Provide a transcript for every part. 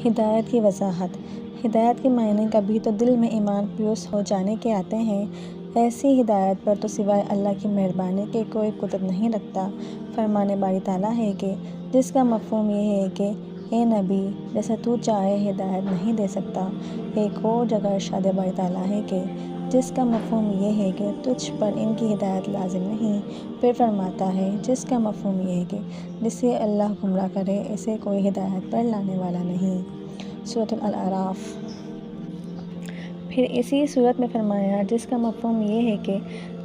ہدایت کی وضاحت۔ ہدایت کے معنی کبھی تو دل میں ایمان پیوست ہو جانے کے آتے ہیں۔ ایسی ہدایت پر تو سوائے اللہ کی مہربانی کے کوئی قدرت نہیں رکھتا۔ فرمان باری تعالیٰ ہے کہ جس کا مفہوم یہ ہے کہ اے نبی جیسا تو چاہے ہدایت نہیں دے سکتا۔ ایک اور جگہ ارشاد باری تعالیٰ ہے کہ جس کا مفہوم یہ ہے کہ تجھ پر ان کی ہدایت لازم نہیں۔ پھر فرماتا ہے جس کا مفہوم یہ ہے کہ جسے اللہ گمراہ کرے اسے کوئی ہدایت پر لانے والا نہیں۔ سورۃ الاعراف۔ پھر اسی سورت میں فرمایا جس کا مفہوم یہ ہے کہ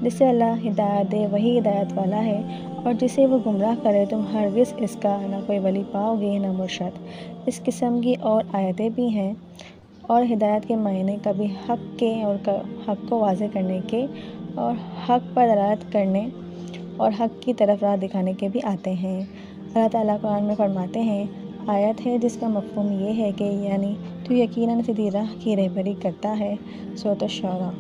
جسے اللہ ہدایت دے وہی ہدایت والا ہے، اور جسے وہ گمراہ کرے تم ہرگز اس کا نہ کوئی ولی پاؤ گے نہ مرشد۔ اس قسم کی اور آیتیں بھی ہیں۔ اور ہدایت کے معنی کبھی حق کے اور حق کو واضح کرنے کے اور حق پر دلالت کرنے اور حق کی طرف راہ دکھانے کے بھی آتے ہیں۔ اللہ تعالیٰ قرآن میں فرماتے ہیں آیت ہے جس کا مفہوم یہ ہے کہ یعنی تو یقیناً سیدھی راہ کی رہبری کرتا ہے۔ سورۃ الشعراء۔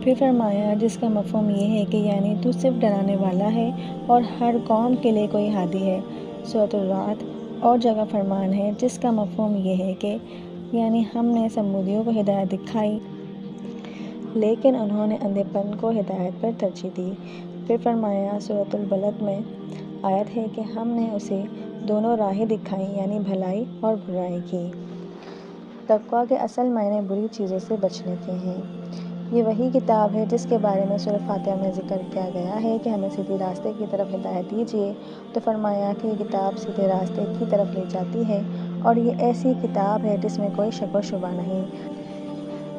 پھر فرمایا جس کا مفہوم یہ ہے کہ یعنی تو صرف ڈرانے والا ہے اور ہر قوم کے لیے کوئی ہادی ہے۔ سورۃ الرعد۔ اور جگہ فرمان ہے جس کا مفہوم یہ ہے کہ یعنی ہم نے سمودیوں کو ہدایت دکھائی لیکن انہوں نے اندھے پن کو ہدایت پر ترجیح دی۔ پھر فرمایا سورۃ البلد میں آیت ہے کہ ہم نے اسے دونوں راہیں دکھائیں یعنی بھلائی اور برائی کی۔ تقویٰ کے اصل معنی بری چیزوں سے بچنے کے ہیں۔ یہ وہی کتاب ہے جس کے بارے میں سورۃ فاتحہ میں ذکر کیا گیا ہے کہ ہمیں سیدھے راستے کی طرف ہدایت دیجیے، تو فرمایا کہ یہ کتاب سیدھے راستے کی طرف لے جاتی ہے اور یہ ایسی کتاب ہے جس میں کوئی شک و شبہ نہیں۔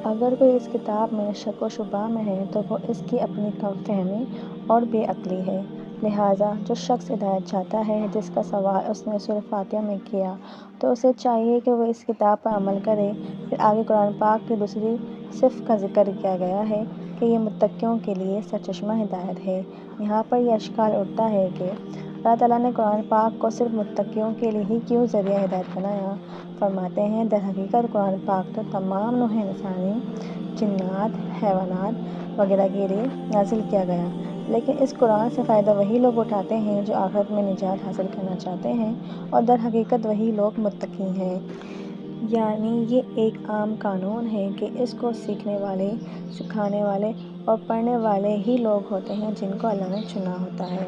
اگر کوئی اس کتاب میں شک و شبہ میں ہے تو وہ اس کی اپنی کم فہمی اور بے عقلی ہے۔ لہٰذا جو شخص ہدایت چاہتا ہے جس کا سوال اس نے سورۃ فاتحہ میں کیا تو اسے چاہیے کہ وہ اس کتاب پر عمل کرے۔ پھر آگے قرآن پاک کی دوسری صفت کا ذکر کیا گیا ہے کہ یہ متقیوں کے لیے سرچشمہ ہدایت ہے۔ یہاں پر یہ اشکال اٹھتا ہے کہ اللہ تعالیٰ نے قرآن پاک کو صرف متقیوں کے لیے ہی کیوں ذریعہ ہدایت بنایا؟ فرماتے ہیں در حقیقت قرآن پاک تو تمام نوع انسانی، جنات، حیوانات وغیرہ کے لیے نازل کیا گیا، لیکن اس قرآن سے فائدہ وہی لوگ اٹھاتے ہیں جو آخرت میں نجات حاصل کرنا چاہتے ہیں، اور در حقیقت وہی لوگ متقی ہیں۔ یعنی یہ ایک عام قانون ہے کہ اس کو سیکھنے والے، سکھانے والے اور پڑھنے والے ہی لوگ ہوتے ہیں جن کو اللہ نے چنا ہوتا ہے۔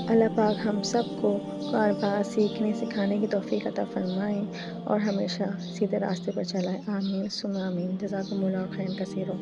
اللہ پاک ہم سب کو قرآن پاک سیکھنے سکھانے کی توفیق عطا فرمائے اور ہمیشہ سیدھے راستے پر چلائے۔ آمین ثم آمین۔ جزاکم اللہ خیرا کثیرا۔